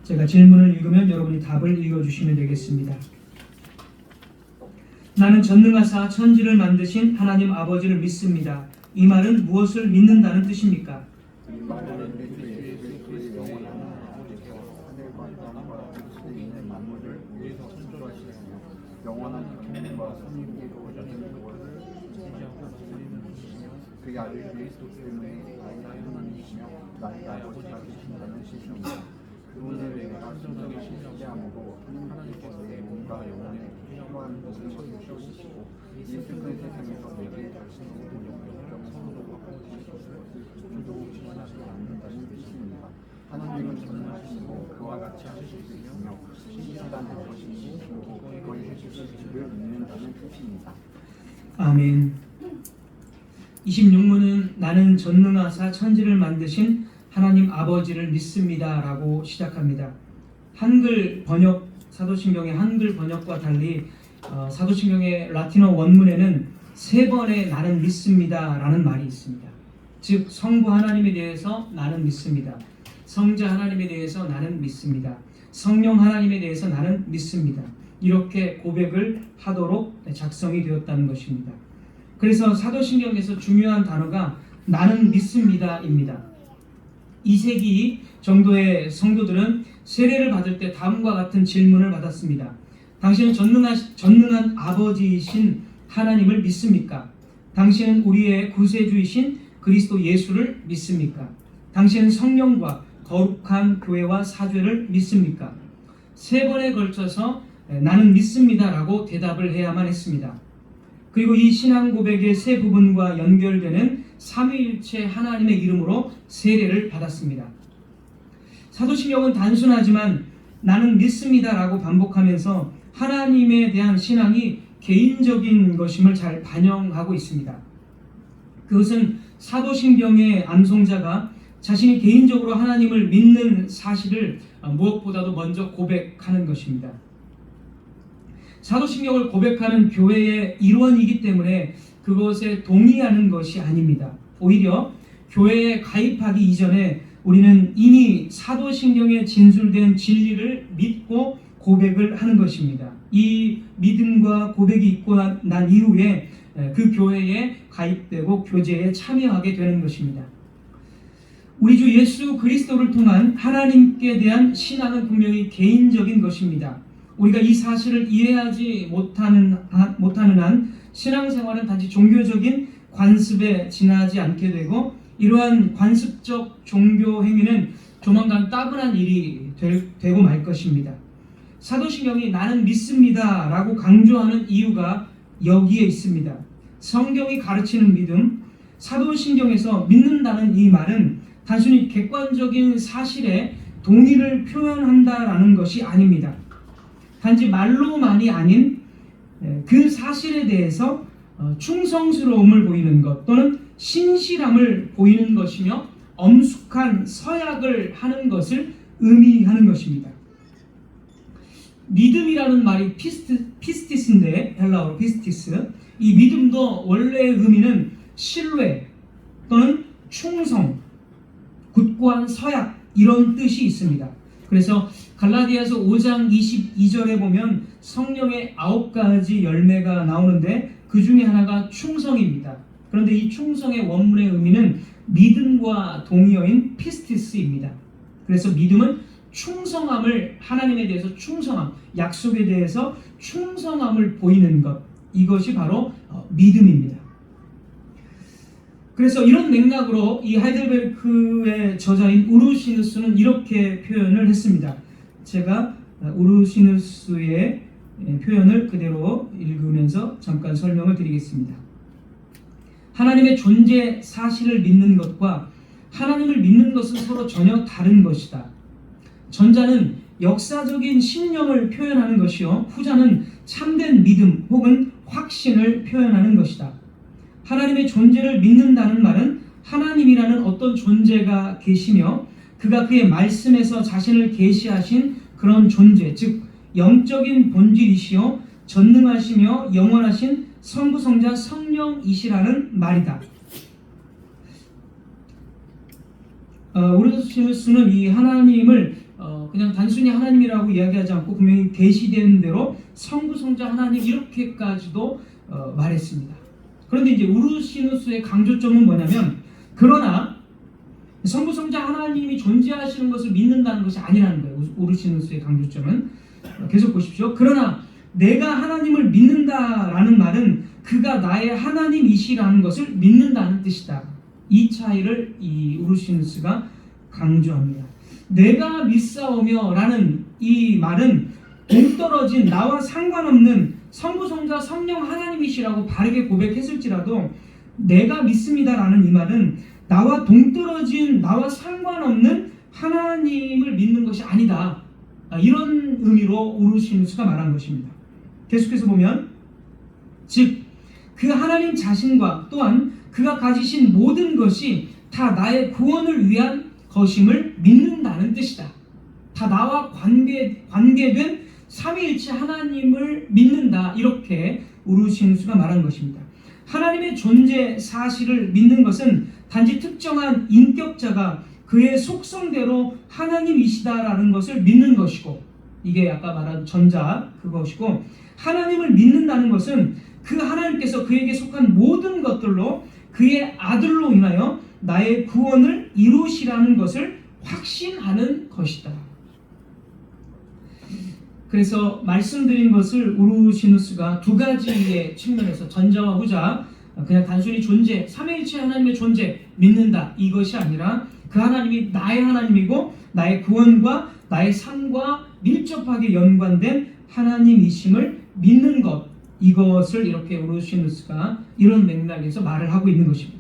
제가 질문을 읽으면 여러분이 답을 읽어주시면 되겠습니다. 나는 전능하사 천지를 만드신 하나님 아버지를 믿습니다. 이 말은 무엇을 믿는다는 뜻입니까? 그게 아주 그리스도 때문에 하나님이시며 나의 아버지가 되신다는 신앙입니다. 그분을 내가 순전히 신뢰함으로 하나님께서 내 몸과 영혼에 필요한 것을 채워주시고 이 슬픈 세상에서 내게 자신의 영역 선도 받고 주시고 주도 지원하지 않는다는 뜻입니다. 하나님은 전능하시고 그와 같이 하실 수 있으며 신실하다는 것이시고 그거에 해주실 줄을 믿는다는 뜻입니다. 아멘. 26문은 나는 전능하사 천지를 만드신 하나님 아버지를 믿습니다 라고 시작합니다. 한글 번역, 사도신경의 한글 번역과 달리 사도신경의 라틴어 원문에는 3번의 나는 믿습니다 라는 말이 있습니다. 즉 성부 하나님에 대해서 나는 믿습니다. 성자 하나님에 대해서 나는 믿습니다. 성령 하나님에 대해서 나는 믿습니다. 이렇게 고백을 하도록 작성이 되었다는 것입니다. 그래서 사도신경에서 중요한 단어가 나는 믿습니다입니다. 2세기 정도의 성도들은 세례를 받을 때 다음과 같은 질문을 받았습니다. 당신은 전능한 아버지이신 하나님을 믿습니까? 당신은 우리의 구세주이신 그리스도 예수를 믿습니까? 당신은 성령과 거룩한 교회와 사죄를 믿습니까? 3번에 걸쳐서 나는 믿습니다라고 대답을 해야만 했습니다. 그리고 이 신앙 고백의 세 부분과 연결되는 삼위일체 하나님의 이름으로 세례를 받았습니다. 사도신경은 단순하지만 나는 믿습니다라고 반복하면서 하나님에 대한 신앙이 개인적인 것임을 잘 반영하고 있습니다. 그것은 사도신경의 암송자가 자신이 개인적으로 하나님을 믿는 사실을 무엇보다도 먼저 고백하는 것입니다. 사도신경을 고백하는 교회의 일원이기 때문에 그것에 동의하는 것이 아닙니다. 오히려 교회에 가입하기 이전에 우리는 이미 사도신경에 진술된 진리를 믿고 고백을 하는 것입니다. 이 믿음과 고백이 있고 난 이후에 그 교회에 가입되고 교제에 참여하게 되는 것입니다. 우리 주 예수 그리스도를 통한 하나님께 대한 신앙은 분명히 개인적인 것입니다. 우리가 이 사실을 이해하지 못하는 한 신앙생활은 단지 종교적인 관습에 지나지 않게 되고 이러한 관습적 종교 행위는 조만간 따분한 일이 되고 말 것입니다. 사도신경이 나는 믿습니다 라고 강조하는 이유가 여기에 있습니다. 성경이 가르치는 믿음, 사도신경에서 믿는다는 이 말은 단순히 객관적인 사실에 동의를 표현한다라는 것이 아닙니다. 단지 말로만이 아닌 그 사실에 대해서 충성스러움을 보이는 것 또는 신실함을 보이는 것이며 엄숙한 서약을 하는 것을 의미하는 것입니다. 믿음이라는 말이 피스티스인데 헬라어로 피스티스, 이 믿음도 원래의 의미는 신뢰 또는 충성, 굳고한 서약 이런 뜻이 있습니다. 그래서 갈라디아서 5장 22절에 보면 성령의 9가지 열매가 나오는데 그 중에 하나가 충성입니다. 그런데 이 충성의 원문의 의미는 믿음과 동의어인 피스티스입니다. 그래서 믿음은 충성함을, 하나님에 대해서 충성함, 약속에 대해서 충성함을 보이는 것, 이것이 바로 믿음입니다. 그래서 이런 맥락으로 이 하이델베르크의 저자인 우르시누스는 이렇게 표현을 했습니다. 제가 우르시누스의 표현을 그대로 읽으면서 잠깐 설명을 드리겠습니다. 하나님의 존재 사실을 믿는 것과 하나님을 믿는 것은 서로 전혀 다른 것이다. 전자는 역사적인 신념을 표현하는 것이요, 후자는 참된 믿음 혹은 확신을 표현하는 것이다. 하나님의 존재를 믿는다는 말은 하나님이라는 어떤 존재가 계시며 그가 그의 말씀에서 자신을 계시하신 그런 존재, 즉 영적인 본질이시요 전능하시며 영원하신 성부성자 성령이시라는 말이다. 우르시누스는 이 하나님을 그냥 단순히 하나님이라고 이야기하지 않고 분명히 계시된 대로 성부, 성자, 하나님 이렇게까지도 말했습니다. 그런데 이제 우르시누스의 강조점은 뭐냐면, 그러나 성부, 성자, 하나님이 존재하시는 것을 믿는다는 것이 아니라는 거예요. 우르시누스의 강조점은. 계속 보십시오. 그러나 내가 하나님을 믿는다라는 말은 그가 나의 하나님이시라는 것을 믿는다는 뜻이다. 이 차이를 이 우르시누스가 강조합니다. 내가 믿사오며 라는 이 말은 동떨어진 나와 상관없는 성부, 성자, 성령 하나님이시라고 바르게 고백했을지라도 내가 믿습니다 라는 이 말은 나와 동떨어진 나와 상관없는 하나님을 믿는 것이 아니다. 이런 의미로 우르시누스가 말한 것입니다. 계속해서 보면, 즉 그 하나님 자신과 또한 그가 가지신 모든 것이 다 나의 구원을 위한 것임을 믿는다는 뜻이다. 다 나와 관계된 삼위일체 하나님을 믿는다. 이렇게 우르시누스가 말한 것입니다. 하나님의 존재 사실을 믿는 것은 단지 특정한 인격자가 그의 속성대로 하나님이시다라는 것을 믿는 것이고, 이게 아까 말한 전자 그것이고, 하나님을 믿는다는 것은 그 하나님께서 그에게 속한 모든 것들로 그의 아들로 인하여 나의 구원을 이루시라는 것을 확신하는 것이다. 그래서 말씀드린 것을 우르시누스가 두 가지의 측면에서, 전자와 후자, 그냥 단순히 존재, 삼위일체 하나님의 존재 믿는다 이것이 아니라 그 하나님이 나의 하나님이고 나의 구원과 나의 삶과 밀접하게 연관된 하나님이심을 믿는 것, 이것을 이렇게 우르시누스가 이런 맥락에서 말을 하고 있는 것입니다.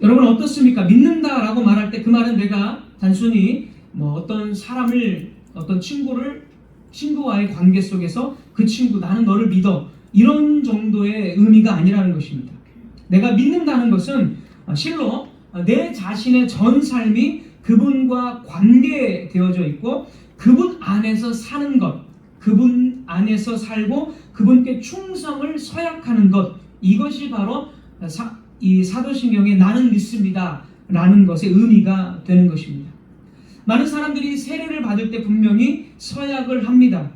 여러분 어떻습니까? 믿는다라고 말할 때 그 말은 내가 단순히 어떤 사람을, 어떤 친구와의 관계 속에서 그 친구, 나는 너를 믿어, 이런 정도의 의미가 아니라는 것입니다. 내가 믿는다는 것은 실로 내 자신의 전 삶이 그분과 관계되어져 있고 그분 안에서 사는 것, 그분 안에서 살고 그분께 충성을 서약하는 것, 이것이 바로 이 사도신경의 나는 믿습니다 라는 것의 의미가 되는 것입니다. 많은 사람들이 세례를 받을 때 분명히 서약을 합니다.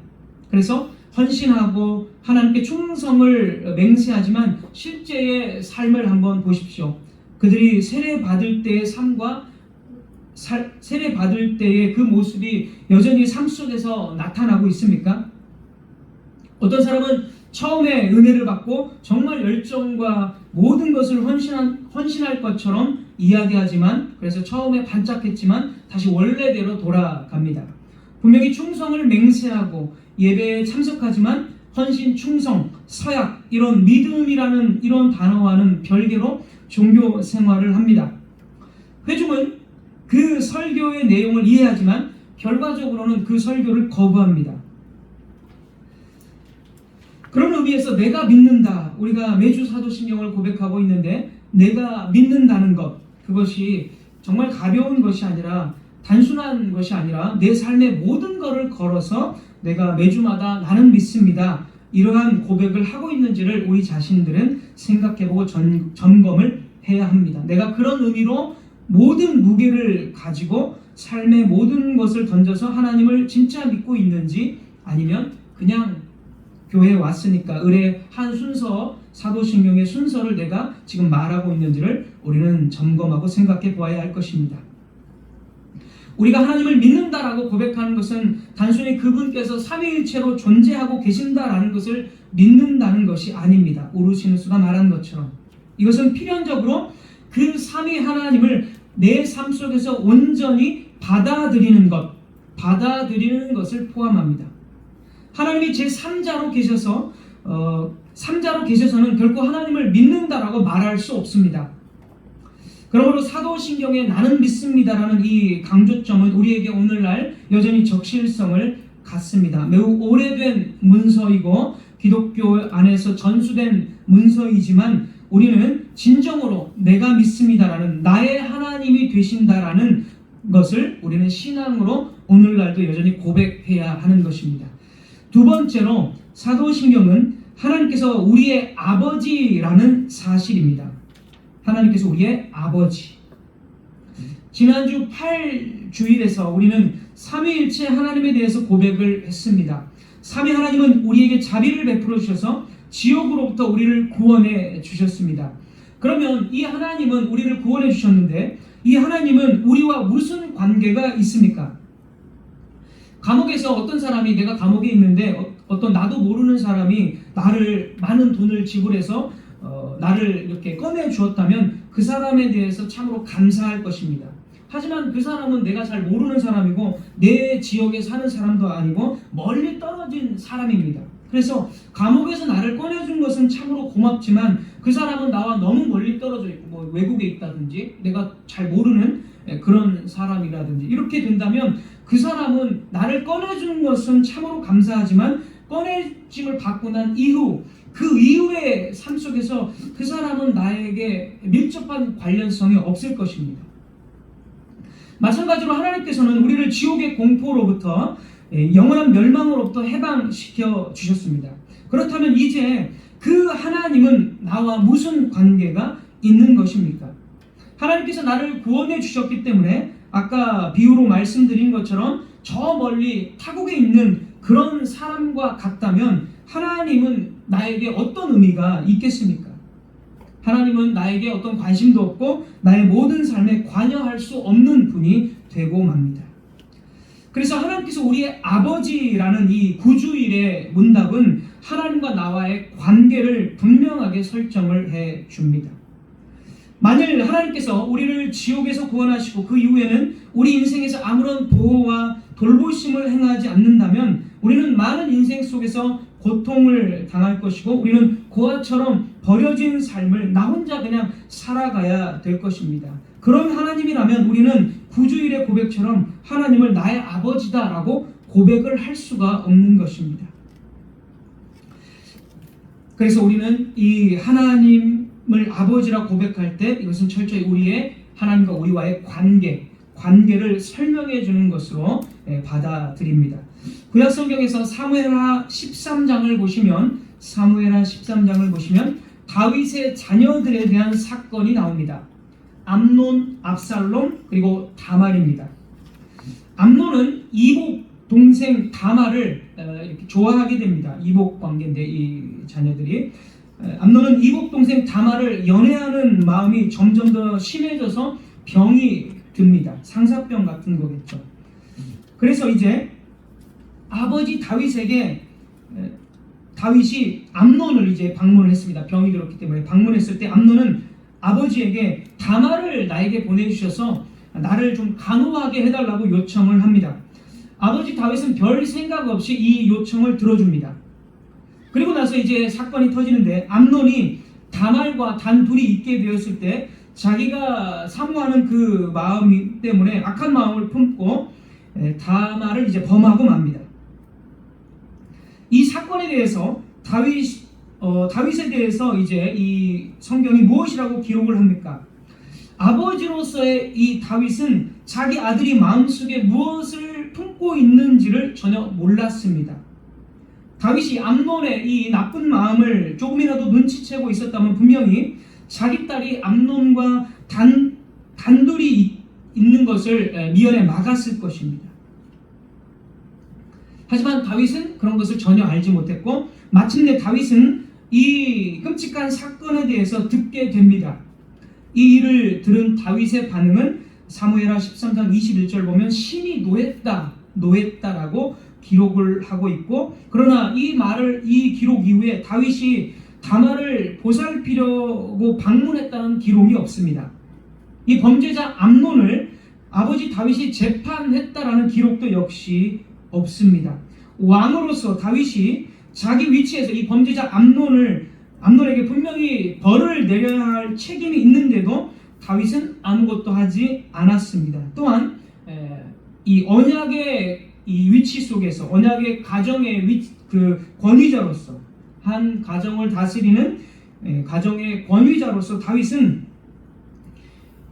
그래서 헌신하고 하나님께 충성을 맹세하지만 실제의 삶을 한번 보십시오. 그들이 세례 받을 때의 삶과 세례 받을 때의 그 모습이 여전히 삶 속에서 나타나고 있습니까? 어떤 사람은 처음에 은혜를 받고 정말 열정과 모든 것을 헌신할 것처럼 이야기하지만, 그래서 처음에 반짝했지만 다시 원래대로 돌아갑니다. 분명히 충성을 맹세하고 예배에 참석하지만 헌신, 충성, 서약, 이런 믿음이라는 이런 단어와는 별개로 종교 생활을 합니다. 회중은 그 설교의 내용을 이해하지만 결과적으로는 그 설교를 거부합니다. 그런 의미에서 내가 믿는다, 우리가 매주 사도신경을 고백하고 있는데 내가 믿는다는 것, 그것이 정말 가벼운 것이 아니라, 단순한 것이 아니라 내 삶의 모든 것을 걸어서 내가 매주마다 나는 믿습니다, 이러한 고백을 하고 있는지를 우리 자신들은 생각해보고 점검을 해야 합니다. 내가 그런 의미로 모든 무게를 가지고 삶의 모든 것을 던져서 하나님을 진짜 믿고 있는지, 아니면 그냥 교회에 왔으니까 의뢰 한 순서, 사도신경의 순서를 내가 지금 말하고 있는지를 우리는 점검하고 생각해 보아야 할 것입니다. 우리가 하나님을 믿는다라고 고백하는 것은 단순히 그분께서 삼위일체로 존재하고 계신다라는 것을 믿는다는 것이 아닙니다. 우르시누스가 말한 것처럼 이것은 필연적으로 그 삼위 하나님을 내 삶 속에서 온전히 받아들이는 것을 포함합니다. 하나님이 제3자로 계셔서 3자로 계셔서는 결코 하나님을 믿는다라고 말할 수 없습니다. 그러므로 사도신경의 나는 믿습니다라는 이 강조점은 우리에게 오늘날 여전히 적실성을 갖습니다. 매우 오래된 문서이고 기독교 안에서 전수된 문서이지만 우리는 진정으로 내가 믿습니다라는, 나의 하나님이 되신다라는 것을 우리는 신앙으로 오늘날도 여전히 고백해야 하는 것입니다. 두 번째로 사도신경은 하나님께서 우리의 아버지라는 사실입니다. 하나님께서 우리의 아버지. 지난주 8주일에서 우리는 삼위일체 하나님에 대해서 고백을 했습니다. 삼위 하나님은 우리에게 자비를 베풀어 주셔서 지옥으로부터 우리를 구원해 주셨습니다. 그러면 이 하나님은 우리를 구원해 주셨는데 이 하나님은 우리와 무슨 관계가 있습니까? 감옥에서 어떤 사람이, 내가 감옥에 있는데 어떤 나도 모르는 사람이 나를 많은 돈을 지불해서 나를 이렇게 꺼내 주었다면 그 사람에 대해서 참으로 감사할 것입니다. 하지만 그 사람은 내가 잘 모르는 사람이고 내 지역에 사는 사람도 아니고 멀리 떨어진 사람입니다. 그래서 감옥에서 나를 꺼내준 것은 참으로 고맙지만 그 사람은 나와 너무 멀리 떨어져 있고 뭐 외국에 있다든지 내가 잘 모르는 그런 사람이라든지 이렇게 된다면 그 사람은 나를 꺼내준 것은 참으로 감사하지만 꺼내짐을 받고 난 이후 그 이후의 삶 속에서 그 사람은 나에게 밀접한 관련성이 없을 것입니다. 마찬가지로 하나님께서는 우리를 지옥의 공포로부터 영원한 멸망으로부터 해방시켜 주셨습니다. 그렇다면 이제 그 하나님은 나와 무슨 관계가 있는 것입니까? 하나님께서 나를 구원해 주셨기 때문에 아까 비유로 말씀드린 것처럼 저 멀리 타국에 있는 그런 사람과 같다면 하나님은 나에게 어떤 의미가 있겠습니까? 하나님은 나에게 어떤 관심도 없고 나의 모든 삶에 관여할 수 없는 분이 되고 맙니다. 그래서 하나님께서 우리의 아버지라는 이 구주일의 문답은 하나님과 나와의 관계를 분명하게 설정을 해 줍니다. 만일 하나님께서 우리를 지옥에서 구원하시고 그 이후에는 우리 인생에서 아무런 보호와 돌보심을 행하지 않는다면 우리는 많은 인생 속에서 고통을 당할 것이고 우리는 고아처럼 버려진 삶을 나 혼자 그냥 살아가야 될 것입니다. 그런 하나님이라면 우리는 구주일의 고백처럼 하나님을 나의 아버지다라고 고백을 할 수가 없는 것입니다. 그래서 우리는 이 하나님을 아버지라 고백할 때 이것은 철저히 우리의 하나님과 우리와의 관계를 설명해 주는 것으로 받아들입니다. 구약 성경에서 사무엘하 13장을 보시면 다윗의 자녀들에 대한 사건이 나옵니다. 암논, 압살롬, 그리고 다말입니다. 암논은 이복 동생 다말을 이렇게 좋아하게 됩니다. 이복 관계인데 이 자녀들이 암논은 이복 동생 다말을 연애하는 마음이 점점 더 심해져서 병이 듭니다. 상사병 같은 거겠죠. 그래서 이제 아버지 다윗에게 다윗이 암논을 이제 방문을 했습니다. 병이 들었기 때문에 방문했을 때 암논은 아버지에게 다말을 나에게 보내주셔서 나를 좀 간호하게 해달라고 요청을 합니다. 아버지 다윗은 별 생각 없이 이 요청을 들어줍니다. 그리고 나서 이제 사건이 터지는데 암논이 다말과 단둘이 있게 되었을 때 자기가 사모하는 그 마음 때문에 악한 마음을 품고 다말을 이제 범하고 맙니다. 이 사건에 대해서 다윗에 대해서 이제 이 성경이 무엇이라고 기록을 합니까? 아버지로서의 이 다윗은 자기 아들이 마음속에 무엇을 품고 있는지를 전혀 몰랐습니다. 다윗이 암논의 이 나쁜 마음을 조금이라도 눈치채고 있었다면 분명히 자기 딸이 암논과 단둘이 있는 것을 미연에 막았을 것입니다. 하지만 다윗은 그런 것을 전혀 알지 못했고 마침내 다윗은 이 끔찍한 사건에 대해서 듣게 됩니다. 이 일을 들은 다윗의 반응은 사무엘하 13장 21절 보면 심히 노했다라고 기록을 하고 있고 그러나 이 기록 이후에 다윗이 다말을 보살피려고 방문했다는 기록이 없습니다. 이 범죄자 암논을 아버지 다윗이 재판했다라는 기록도 역시 없습니다. 왕으로서 다윗이 자기 위치에서 이 범죄자 암논에게 분명히 벌을 내려야 할 책임이 있는데도 다윗은 아무것도 하지 않았습니다. 또한 이 언약의 이 위치 속에서 언약의 가정의 그 권위자로서 한 가정을 다스리는 가정의 권위자로서 다윗은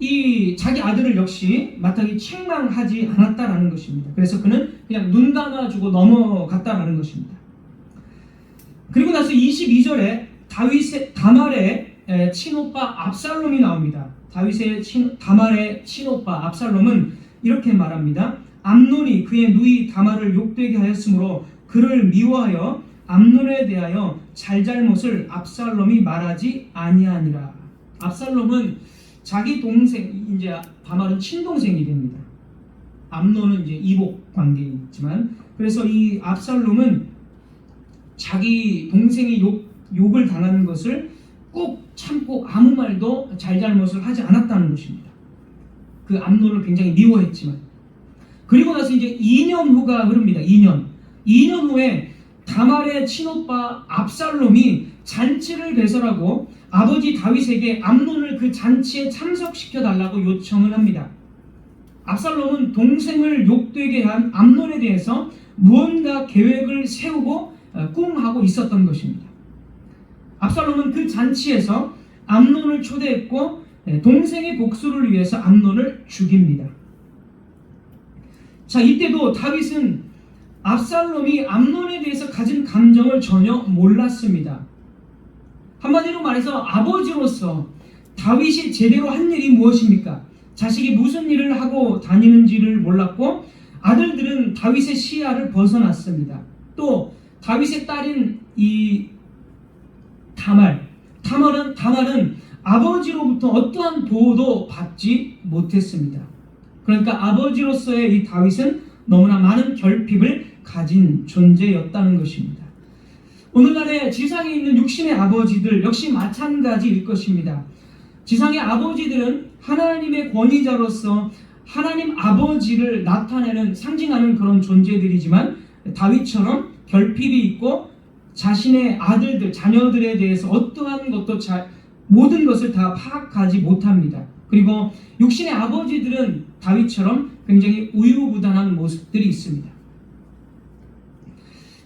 이 자기 아들을 역시 마땅히 책망하지 않았다라는 것입니다. 그래서 그는 그냥 눈 감아주고 넘어갔다라는 것입니다. 그리고 나서 22절에 다말의 친오빠 압살롬이 나옵니다. 다말의 친오빠 압살롬은 이렇게 말합니다. 암논이 그의 누이 다말을 욕되게 하였으므로 그를 미워하여 암논에 대하여 잘잘못을 압살롬이 말하지 아니하니라. 압살롬은 자기 동생, 이제 다말은 친동생이 됩니다. 암논은 이제 이복 관계이지만, 그래서 이 압살롬은 자기 동생이 욕을 당하는 것을 꼭 참고 아무 말도 잘잘못을 하지 않았다는 것입니다. 그 암논을 굉장히 미워했지만, 그리고 나서 이제 2년 후가 흐릅니다. 2년 후에 다말의 친오빠 압살롬이 잔치를 배설하고 아버지 다윗에게 암논을 그 잔치에 참석시켜 달라고 요청을 합니다. 압살롬은 동생을 욕되게 한 암논에 대해서 무언가 계획을 세우고 꿈하고 있었던 것입니다. 압살롬은 그 잔치에서 암논을 초대했고 동생의 복수를 위해서 암논을 죽입니다. 자, 이때도 다윗은 압살롬이 암논에 대해서 가진 감정을 전혀 몰랐습니다. 한마디로 말해서 아버지로서 다윗이 제대로 한 일이 무엇입니까? 자식이 무슨 일을 하고 다니는지를 몰랐고, 아들들은 다윗의 시야를 벗어났습니다. 또 다윗의 딸인 이 다말은 아버지로부터 어떠한 보호도 받지 못했습니다. 그러니까 아버지로서의 이 다윗은 너무나 많은 결핍을 가진 존재였다는 것입니다. 오늘날의 지상에 있는 육신의 아버지들 역시 마찬가지일 것입니다. 지상의 아버지들은 하나님의 권위자로서 하나님 아버지를 나타내는, 상징하는 그런 존재들이지만, 다윗처럼 결핍이 있고 자신의 아들들, 자녀들에 대해서 어떠한 것도 모든 것을 다 파악하지 못합니다. 그리고 육신의 아버지들은 다윗처럼 굉장히 우유부단한 모습들이 있습니다.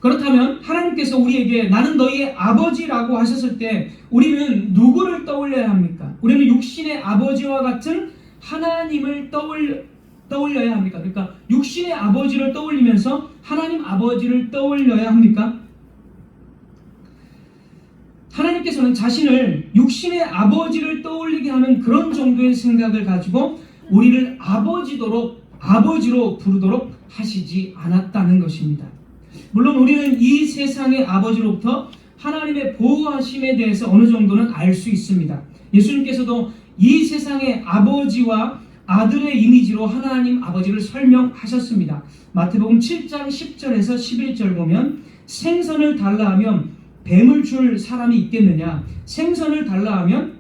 그렇다면 하나님께서 우리에게 나는 너희의 아버지라고 하셨을 때 우리는 누구를 떠올려야 합니까? 우리는 육신의 아버지와 같은 하나님을 떠올려야 합니까? 그러니까 육신의 아버지를 떠올리면서 하나님 아버지를 떠올려야 합니까? 하나님께서는 자신을 육신의 아버지를 떠올리게 하는 그런 정도의 생각을 가지고 우리를 아버지로 부르도록 하시지 않았다는 것입니다. 물론 우리는 이 세상의 아버지로부터 하나님의 보호하심에 대해서 어느 정도는 알 수 있습니다. 예수님께서도 이 세상의 아버지와 아들의 이미지로 하나님 아버지를 설명하셨습니다. 마태복음 7장 10절에서 11절 보면 생선을 달라 하면 뱀을 줄 사람이 있겠느냐, 생선을 달라 하면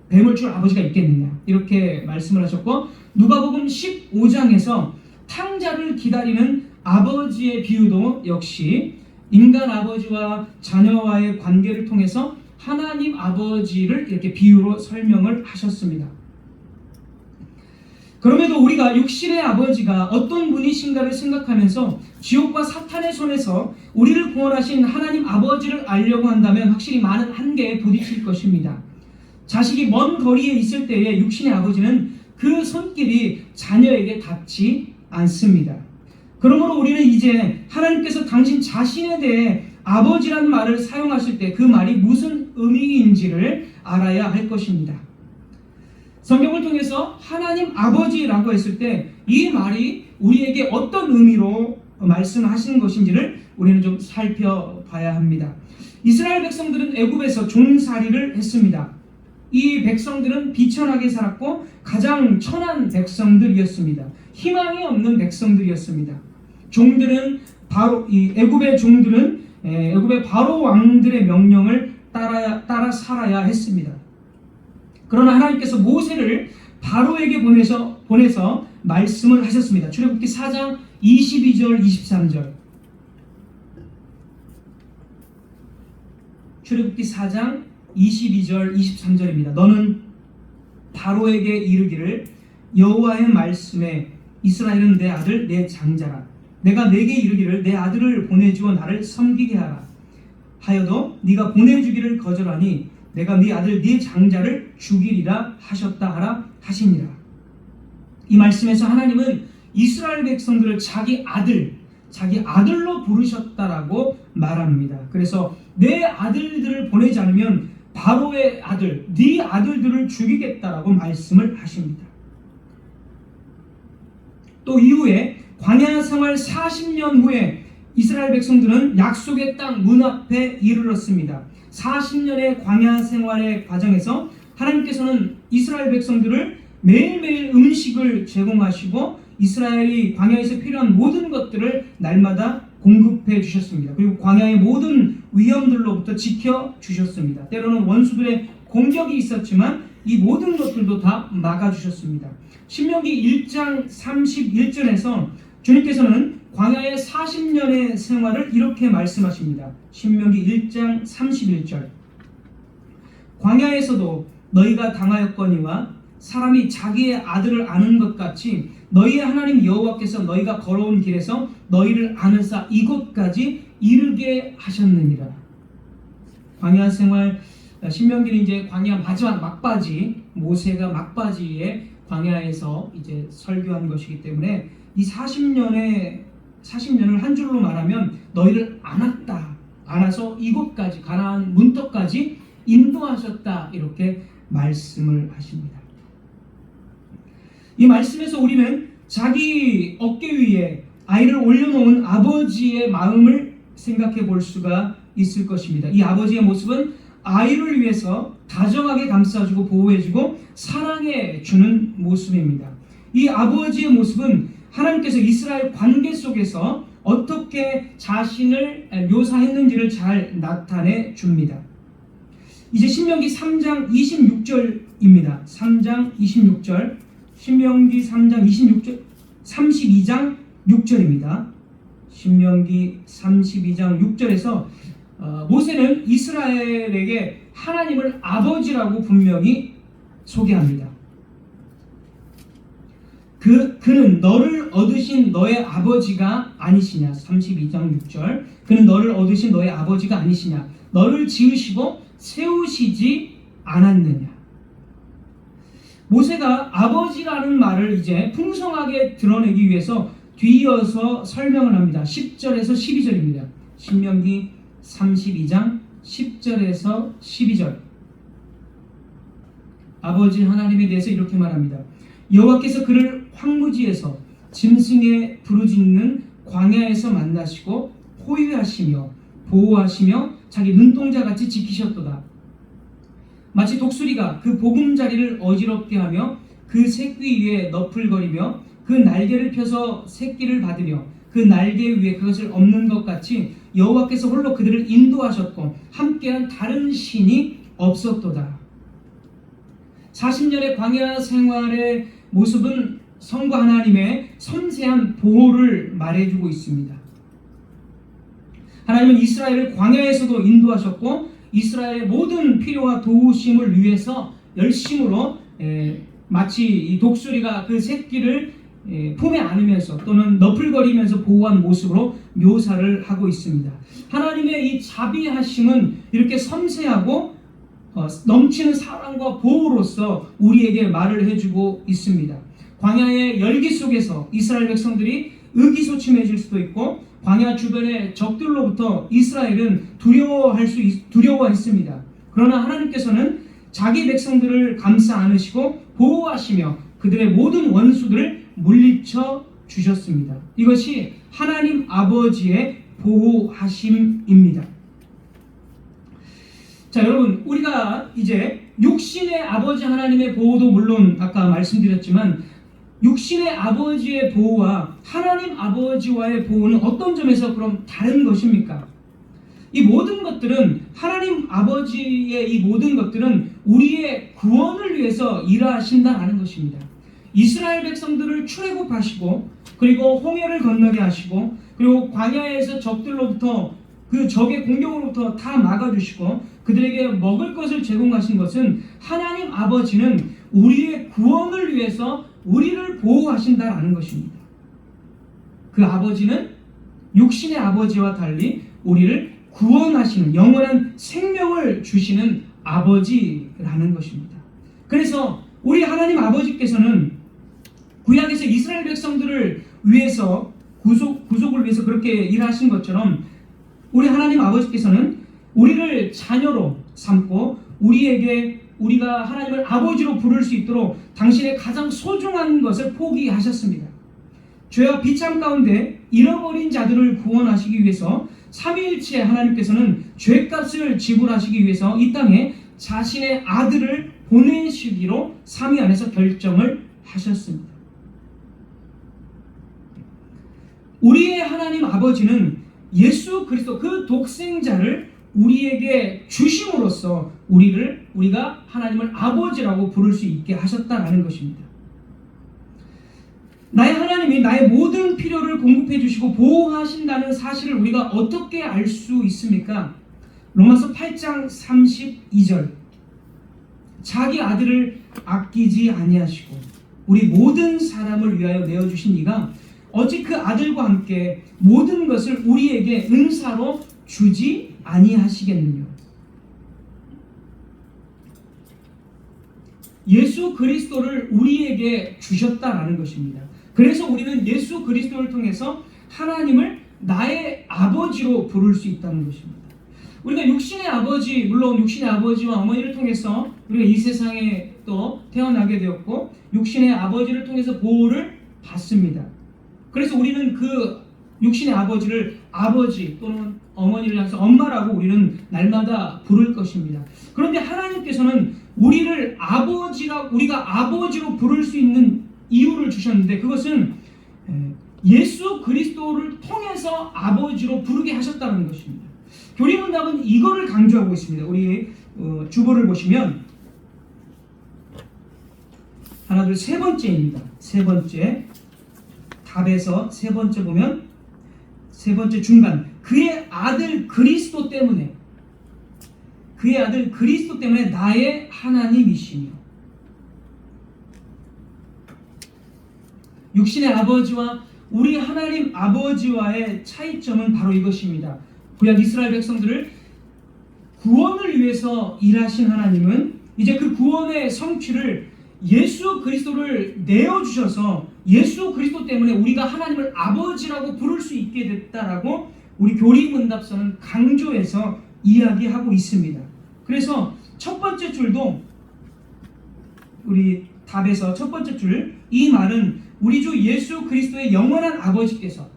뱀을 줄 아버지가 있겠느냐, 이렇게 말씀을 하셨고, 누가복음 15장에서 탕자를 기다리는 아버지의 비유도 역시 인간 아버지와 자녀와의 관계를 통해서 하나님 아버지를 이렇게 비유로 설명을 하셨습니다. 그럼에도 우리가 육신의 아버지가 어떤 분이신가를 생각하면서 지옥과 사탄의 손에서 우리를 구원하신 하나님 아버지를 알려고 한다면 확실히 많은 한계에 부딪힐 것입니다. 자식이 먼 거리에 있을 때에 육신의 아버지는 그 손길이 자녀에게 닿지 않습니다. 그러므로 우리는 이제 하나님께서 당신 자신에 대해 아버지라는 말을 사용하실 때 그 말이 무슨 의미인지를 알아야 할 것입니다. 성경을 통해서 하나님 아버지라고 했을 때 이 말이 우리에게 어떤 의미로 말씀하시는 것인지를 우리는 좀 살펴봐야 합니다. 이스라엘 백성들은 애굽에서 종살이를 했습니다. 이 백성들은 비천하게 살았고 가장 천한 백성들이었습니다. 희망이 없는 백성들이었습니다. 종들은 바로 이 애굽의 종들은 애굽의 바로 왕들의 명령을 따라 살아야 했습니다. 그러나 하나님께서 모세를 바로에게 보내서 말씀을 하셨습니다. 출애굽기 4장 22절 23절. 출애굽기 4장 22절 23절입니다. 너는 바로에게 이르기를 여호와의 말씀에 이스라엘은 내 아들 내 장자라. 내가 내게 이르기를 내 아들을 보내주어 나를 섬기게 하라 하여도 네가 보내주기를 거절하니 내가 네 아들 네 장자를 죽이리라 하셨다 하라 하시니라. 이 말씀에서 하나님은 이스라엘 백성들을 자기 아들로 부르셨다라고 말합니다. 그래서 내 아들들을 보내지 않으면 바로의 아들, 네 아들들을 죽이겠다라고 말씀을 하십니다. 또 이후에 광야 생활 40년 후에 이스라엘 백성들은 약속의 땅 문 앞에 이르렀습니다. 40년의 광야 생활의 과정에서 하나님께서는 이스라엘 백성들을 매일매일 음식을 제공하시고 이스라엘이 광야에서 필요한 모든 것들을 날마다 공급해 주셨습니다. 그리고 광야의 모든 위험들로부터 지켜 주셨습니다. 때로는 원수들의 공격이 있었지만 이 모든 것들도 다 막아 주셨습니다. 신명기 1장 31절에서 주님께서는 광야의 40년의 생활을 이렇게 말씀하십니다. 신명기 1장 31절. 광야에서도 너희가 당하였거니와 사람이 자기의 아들을 아는 것 같이 너희의 하나님 여호와께서 너희가 걸어온 길에서 너희를 아느사 이곳까지 이르게 하셨느니라. 광야 생활, 신명기는 이제 광야 마지막 막바지, 모세가 막바지에 광야에서 이제 설교한 것이기 때문에 이 40년을 한 줄로 말하면 너희를 안아서 이곳까지 가나안 문턱까지 인도하셨다, 이렇게 말씀을 하십니다. 이 말씀에서 우리는 자기 어깨 위에 아이를 올려놓은 아버지의 마음을 생각해 볼 수가 있을 것입니다. 이 아버지의 모습은 아이를 위해서 다정하게 감싸주고 보호해주고 사랑해주는 모습입니다. 이 아버지의 모습은 하나님께서 이스라엘 관계 속에서 어떻게 자신을 묘사했는지를 잘 나타내 줍니다. 이제 신명기 3장 26절입니다. 3장 26절. 신명기 3장 26절, 32장 6절입니다. 신명기 32장 6절에서 모세는 이스라엘에게 하나님을 아버지라고 분명히 소개합니다. 그는 너를 얻으신 너의 아버지가 아니시냐. 32장 6절. 그는 너를 얻으신 너의 아버지가 아니시냐. 너를 지으시고 세우시지 않았느냐. 모세가 아버지라는 말을 이제 풍성하게 드러내기 위해서 뒤이어서 설명을 합니다. 10절에서 12절입니다. 신명기 32장 10절에서 12절. 아버지 하나님에 대해서 이렇게 말합니다. 여호와께서 그를 황무지에서 짐승의 부르짖는 광야에서 만나시고 호위하시며 보호하시며 자기 눈동자같이 지키셨도다. 마치 독수리가 그 보금자리를 어지럽게 하며 그 새끼 위에 너풀거리며 그 날개를 펴서 새끼를 받으며 그 날개 위에 그것을 엎는 것 같이 여호와께서 홀로 그들을 인도하셨고 함께한 다른 신이 없었도다. 40년의 광야 생활의 모습은 성부 하나님의 섬세한 보호를 말해주고 있습니다. 하나님은 이스라엘을 광야에서도 인도하셨고 이스라엘의 모든 필요와 도우심을 위해서 열심으로 마치 이 독수리가 그 새끼를 품에 안으면서 또는 너풀거리면서 보호한 모습으로 묘사를 하고 있습니다. 하나님의 이 자비하심은 이렇게 섬세하고 넘치는 사랑과 보호로서 우리에게 말을 해주고 있습니다. 광야의 열기 속에서 이스라엘 백성들이 의기소침해질 수도 있고 광야 주변의 적들로부터 이스라엘은 두려워했습니다. 그러나 하나님께서는 자기 백성들을 감싸 안으시고 보호하시며 그들의 모든 원수들을 물리쳐 주셨습니다. 이것이 하나님 아버지의 보호하심입니다. 자, 여러분, 우리가 이제 육신의 아버지 하나님의 보호도 물론 아까 말씀드렸지만 육신의 아버지의 보호와 하나님 아버지와의 보호는 어떤 점에서 그럼 다른 것입니까? 이 모든 것들은 하나님 아버지의 이 모든 것들은 우리의 구원을 위해서 일하신다는 것입니다. 이스라엘 백성들을 출애굽하시고 그리고 홍해를 건너게 하시고 그리고 광야에서 적들로부터 그 적의 공격으로부터 다 막아주시고 그들에게 먹을 것을 제공하신 것은 하나님 아버지는 우리의 구원을 위해서 우리를 보호하신다라는 것입니다. 그 아버지는 육신의 아버지와 달리 우리를 구원하시는 영원한 생명을 주시는 아버지라는 것입니다. 그래서 우리 하나님 아버지께서는 구약에서 이스라엘 백성들을 위해서 구속을 위해서 그렇게 일하신 것처럼 우리 하나님 아버지께서는 우리를 자녀로 삼고 우리가 하나님을 아버지로 부를 수 있도록 당신의 가장 소중한 것을 포기하셨습니다. 죄와 비참 가운데 잃어버린 자들을 구원하시기 위해서 삼위일체 하나님께서는 죄값을 지불하시기 위해서 이 땅에 자신의 아들을 보내시기로 삼위 안에서 결정을 하셨습니다. 우리의 하나님 아버지는 예수 그리스도 그 독생자를 우리에게 주심으로써 우리가 하나님을 아버지라고 부를 수 있게 하셨다라는 것입니다. 나의 하나님이 나의 모든 필요를 공급해 주시고 보호하신다는 사실을 우리가 어떻게 알 수 있습니까? 로마서 8장 32절 자기 아들을 아끼지 아니하시고 우리 모든 사람을 위하여 내어주신 이가 어찌 그 아들과 함께 모든 것을 우리에게 은사로 주지 아니하시겠느냐. 예수 그리스도를 우리에게 주셨다라는 것입니다. 그래서 우리는 예수 그리스도를 통해서 하나님을 나의 아버지로 부를 수 있다는 것입니다. 우리가 육신의 아버지, 물론 육신의 아버지와 어머니를 통해서 우리가 이 세상에 또 태어나게 되었고 육신의 아버지를 통해서 보호를 받습니다. 그래서 우리는 그 육신의 아버지를 아버지 또는 어머니를 향해서 엄마라고 우리는 날마다 부를 것입니다. 그런데 하나님께서는 우리가 아버지로 부를 수 있는 이유를 주셨는데 그것은 예수 그리스도를 통해서 아버지로 부르게 하셨다는 것입니다. 교리문답은 이거를 강조하고 있습니다. 우리 주보를 보시면 하나 둘 세 번째입니다. 세 번째 답에서 세 번째 보면 세 번째 중간 그의 아들 그리스도 때문에 나의 하나님이시며 육신의 아버지와 우리 하나님 아버지와의 차이점은 바로 이것입니다. 구약 이스라엘 백성들을 구원을 위해서 일하신 하나님은 이제 그 구원의 성취를 예수 그리스도를 내어주셔서 예수 그리스도 때문에 우리가 하나님을 아버지라고 부를 수 있게 됐다라고 우리 교리문답서는 강조해서 이야기하고 있습니다. 그래서 첫 번째 줄도 우리 답에서 첫 번째 줄 이 말은 우리 주 예수 그리스도의 영원한 아버지께서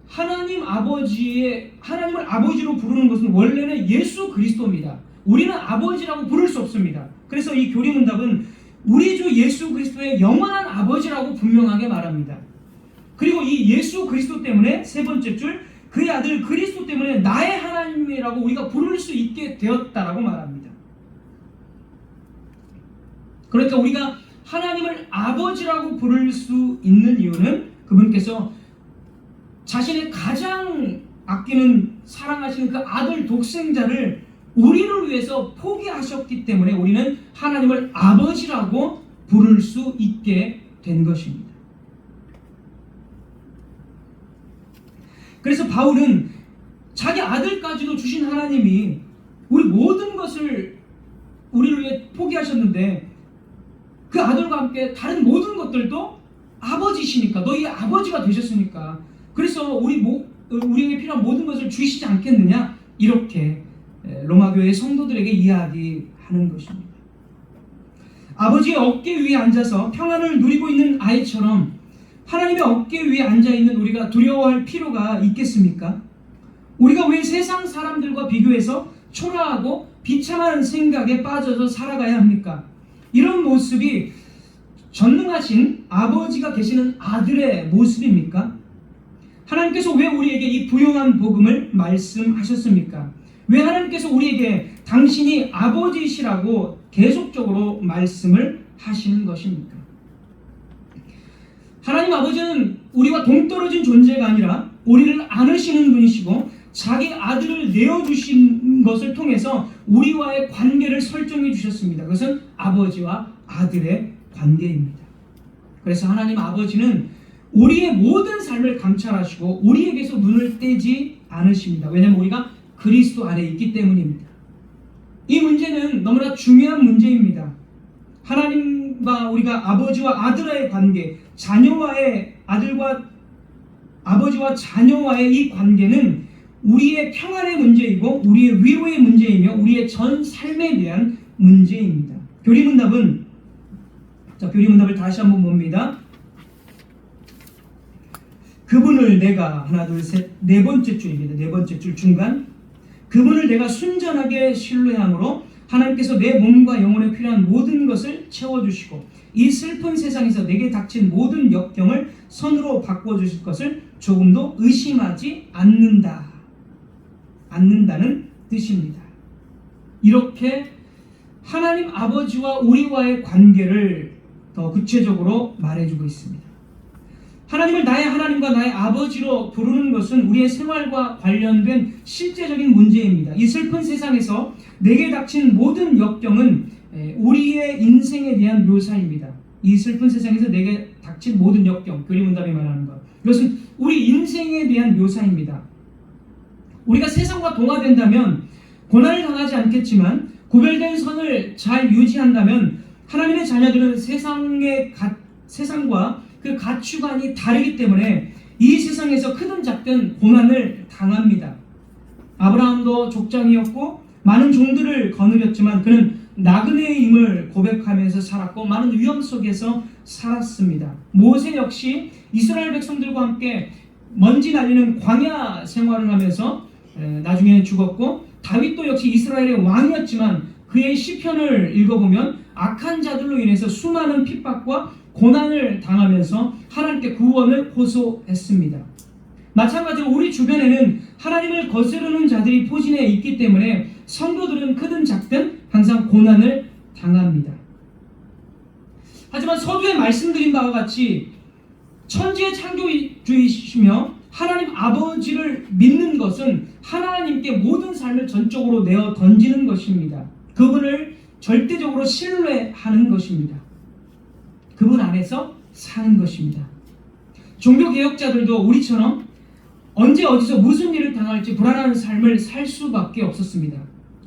하나님을 아버지로 부르는 것은 원래는 예수 그리스도입니다. 우리는 아버지라고 부를 수 없습니다. 그래서 이 교리문답은 우리 주 예수 그리스도의 영원한 아버지라고 분명하게 말합니다. 그리고 이 예수 그리스도 때문에 세 번째 줄 그의 아들 그리스도 때문에 나의 하나님이라고 우리가 부를 수 있게 되었다라고 말합니다. 그러니까 우리가 하나님을 아버지라고 부를 수 있는 이유는 그분께서 자신의 가장 아끼는 사랑하시는 그 아들 독생자를 우리를 위해서 포기하셨기 때문에 우리는 하나님을 아버지라고 부를 수 있게 된 것입니다. 그래서 바울은 자기 아들까지도 주신 하나님이 우리 모든 것을 우리를 위해 포기하셨는데 그 아들과 함께 다른 모든 것들도 아버지시니까 너희 아버지가 되셨으니까 그래서 우리에게 필요한 모든 것을 주시지 않겠느냐 이렇게 로마교회 성도들에게 이야기하는 것입니다. 아버지의 어깨 위에 앉아서 평안을 누리고 있는 아이처럼 하나님의 어깨 위에 앉아있는 우리가 두려워할 필요가 있겠습니까? 우리가 왜 세상 사람들과 비교해서 초라하고 비참한 생각에 빠져서 살아가야 합니까? 이런 모습이 전능하신 아버지가 계시는 아들의 모습입니까? 하나님께서 왜 우리에게 이 부요한 복음을 말씀하셨습니까? 왜 하나님께서 우리에게 당신이 아버지시라고 계속적으로 말씀을 하시는 것입니까? 하나님 아버지는 우리와 동떨어진 존재가 아니라 우리를 안으시는 분이시고 자기 아들을 내어주신 것을 통해서 우리와의 관계를 설정해 주셨습니다. 그것은 아버지와 아들의 관계입니다. 그래서 하나님 아버지는 우리의 모든 삶을 감찰하시고 우리에게서 눈을 떼지 않으십니다. 왜냐하면 우리가 그리스도 안에 있기 때문입니다. 이 문제는 너무나 중요한 문제입니다. 하나님과 우리가 아버지와 아들의 관계, 아버지와 자녀와의 이 관계는 우리의 평안의 문제이고 우리의 위로의 문제이며 우리의 전 삶에 대한 문제입니다. 교리문답은, 자, 교리문답을 다시 한번 봅니다. 그분을 내가, 하나 둘 셋, 네 번째 줄입니다. 네 번째 줄 중간. 그분을 내가 순전하게 신뢰함으로 하나님께서 내 몸과 영혼에 필요한 모든 것을 채워주시고 이 슬픈 세상에서 내게 닥친 모든 역경을 선으로 바꿔주실 것을 조금도 의심하지 않는다는 뜻입니다. 이렇게 하나님 아버지와 우리와의 관계를 더 구체적으로 말해주고 있습니다. 하나님을 나의 하나님과 나의 아버지로 부르는 것은 우리의 생활과 관련된 실제적인 문제입니다. 이 슬픈 세상에서 내게 닥친 모든 역경은 우리의 인생에 대한 묘사입니다. 이 슬픈 세상에서 내게 닥친 모든 역경, 교리문답이 말하는 것, 이것은 우리 인생에 대한 묘사입니다. 우리가 세상과 동화된다면 고난을 당하지 않겠지만 구별된 선을 잘 유지한다면 하나님의 자녀들은 세상과 그 가치관이 다르기 때문에 이 세상에서 크든 작든 고난을 당합니다. 아브라함도 족장이었고 많은 종들을 거느렸지만 그는 나그네임을 고백하면서 살았고 많은 위험 속에서 살았습니다. 모세 역시 이스라엘 백성들과 함께 먼지 날리는 광야 생활을 하면서 나중에는 죽었고, 다윗도 역시 이스라엘의 왕이었지만 그의 시편을 읽어보면 악한 자들로 인해서 수많은 핍박과 고난을 당하면서 하나님께 구원을 호소했습니다. 마찬가지로 우리 주변에는 하나님을 거스르는 자들이 포진해 있기 때문에 성도들은 크든 작든 항상 고난을 당합니다. 하지만 서두에 말씀드린 바와 같이 천지의 창조주이시며 하나님 아버지를 믿는 것은 하나님께 모든 삶을 전적으로 내어 던지는 것입니다. 그분을 절대적으로 신뢰하는 것입니다. 그분 안에서 사는 것입니다. 종교개혁자들도 우리처럼 언제 어디서 무슨 일을 당할지 불안한 삶을 살 수밖에 없었습니다.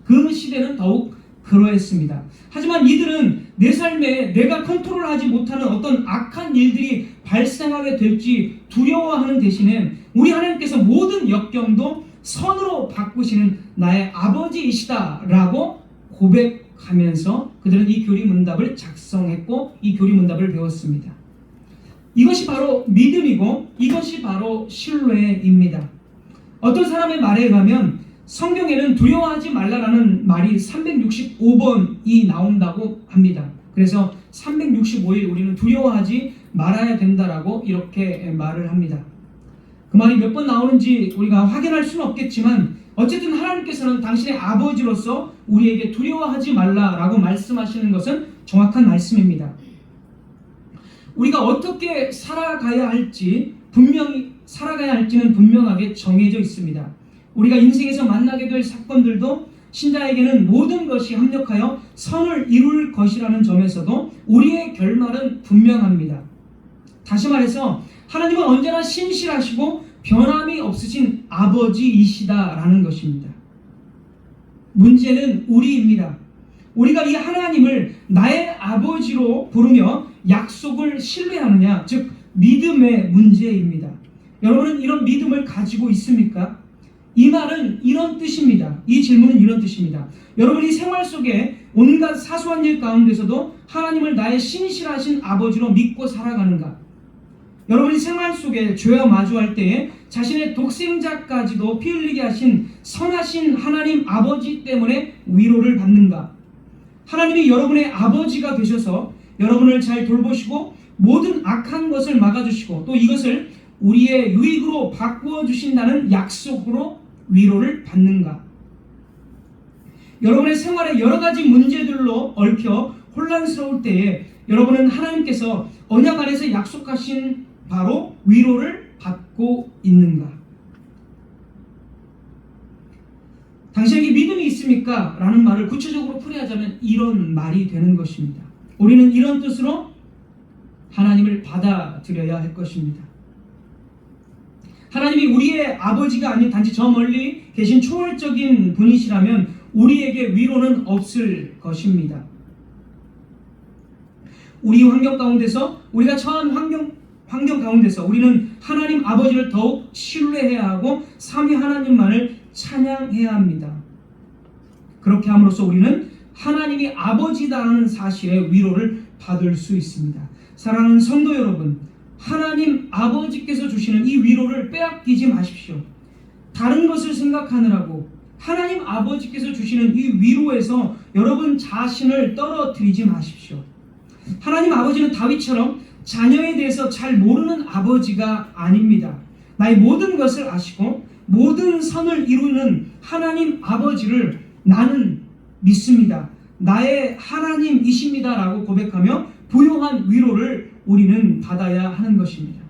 그 시대는 더욱 그러했습니다. 하지만 이들은 내 삶에 내가 컨트롤하지 못하는 어떤 악한 일들이 발생하게 될지 두려워하는 대신에 우리 하나님께서 모든 역경도 선으로 바꾸시는 나의 아버지이시다라고 고백하면서 그들은 이 교리문답을 작성했고 이 교리문답을 배웠습니다. 이것이 바로 믿음이고 이것이 바로 신뢰입니다. 어떤 사람의 말에 의하면 성경에는 두려워하지 말라라는 말이 365번이 나온다고 합니다. 그래서 365일 우리는 두려워하지 말아야 된다라고 이렇게 말을 합니다. 그 말이 몇 번 나오는지 우리가 확인할 수는 없겠지만 어쨌든 하나님께서는 당신의 아버지로서 우리에게 두려워하지 말라라고 말씀하시는 것은 정확한 말씀입니다. 우리가 어떻게 살아가야 할지는 분명하게 정해져 있습니다. 우리가 인생에서 만나게 될 사건들도 신자에게는 모든 것이 합력하여 선을 이룰 것이라는 점에서도 우리의 결말은 분명합니다. 다시 말해서 하나님은 언제나 신실하시고 변함이 없으신 아버지이시다라는 것입니다. 문제는 우리입니다. 우리가 이 하나님을 나의 아버지로 부르며 약속을 신뢰하느냐, 즉 믿음의 문제입니다. 여러분은 이런 믿음을 가지고 있습니까? 이 말은 이런 뜻입니다. 이 질문은 이런 뜻입니다. 여러분이 생활 속에 온갖 사소한 일 가운데서도 하나님을 나의 신실하신 아버지로 믿고 살아가는가? 여러분이 생활 속에 죄와 마주할 때에 자신의 독생자까지도 피 흘리게 하신 선하신 하나님 아버지 때문에 위로를 받는가? 하나님이 여러분의 아버지가 되셔서 여러분을 잘 돌보시고 모든 악한 것을 막아주시고 또 이것을 우리의 유익으로 바꾸어 주신다는 약속으로 위로를 받는가? 여러분의 생활에 여러 가지 문제들로 얽혀 혼란스러울 때에 여러분은 하나님께서 언약 안에서 약속하신 바로 위로를 받고 있는가? 당신에게 믿음이 있습니까? 라는 말을 구체적으로 풀이하자면 이런 말이 되는 것입니다. 우리는 이런 뜻으로 하나님을 받아들여야 할 것입니다. 하나님이 우리의 아버지가 아닌 단지 저 멀리 계신 초월적인 분이시라면 우리에게 위로는 없을 것입니다. 우리 환경 가운데서 우리가 처한 환경 가운데서 우리는 하나님 아버지를 더욱 신뢰해야 하고 삼위 하나님만을 찬양해야 합니다. 그렇게 함으로써 우리는 하나님이 아버지다라는 사실의 위로를 받을 수 있습니다. 사랑하는 성도 여러분, 하나님 아버지께서 주시는 이 위로를 빼앗기지 마십시오. 다른 것을 생각하느라고 하나님 아버지께서 주시는 이 위로에서 여러분 자신을 떨어뜨리지 마십시오. 하나님 아버지는 다윗처럼 자녀에 대해서 잘 모르는 아버지가 아닙니다. 나의 모든 것을 아시고 모든 선을 이루는 하나님 아버지를 나는 믿습니다. 나의 하나님이십니다 라고 고백하며 부요한 위로를 우리는 받아야 하는 것입니다.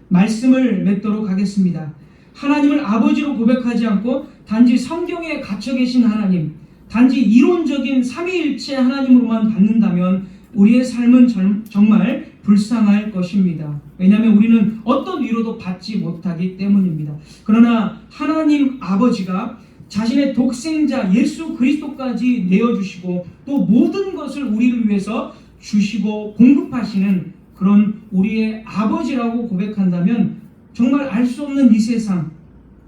말씀을 맺도록 하겠습니다. 하나님을 아버지로 고백하지 않고 단지 성경에 갇혀 계신 하나님, 단지 이론적인 삼위일체 하나님으로만 받는다면 우리의 삶은 정말 불쌍할 것입니다. 왜냐하면 우리는 어떤 위로도 받지 못하기 때문입니다. 그러나 하나님 아버지가 자신의 독생자 예수 그리스도까지 내어주시고 또 모든 것을 우리를 위해서 주시고 공급하시는 그런 우리의 아버지라고 고백한다면 정말 알 수 없는 이 세상,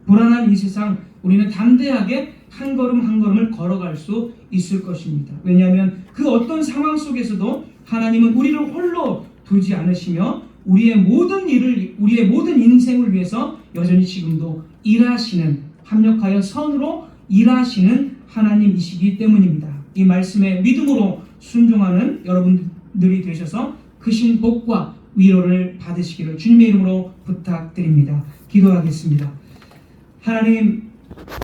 불안한 이 세상, 우리는 담대하게 한 걸음 한 걸음을 걸어갈 수 있을 것입니다. 왜냐하면 그 어떤 상황 속에서도 하나님은 우리를 홀로 두지 않으시며 우리의 모든 일을, 우리의 모든 인생을 위해서 여전히 지금도 일하시는, 합력하여 선으로 일하시는 하나님이시기 때문입니다. 이 말씀에 믿음으로 순종하는 여러분들이 되셔서 크신 복과 위로를 받으시기를 주님의 이름으로 부탁드립니다. 기도하겠습니다. 하나님,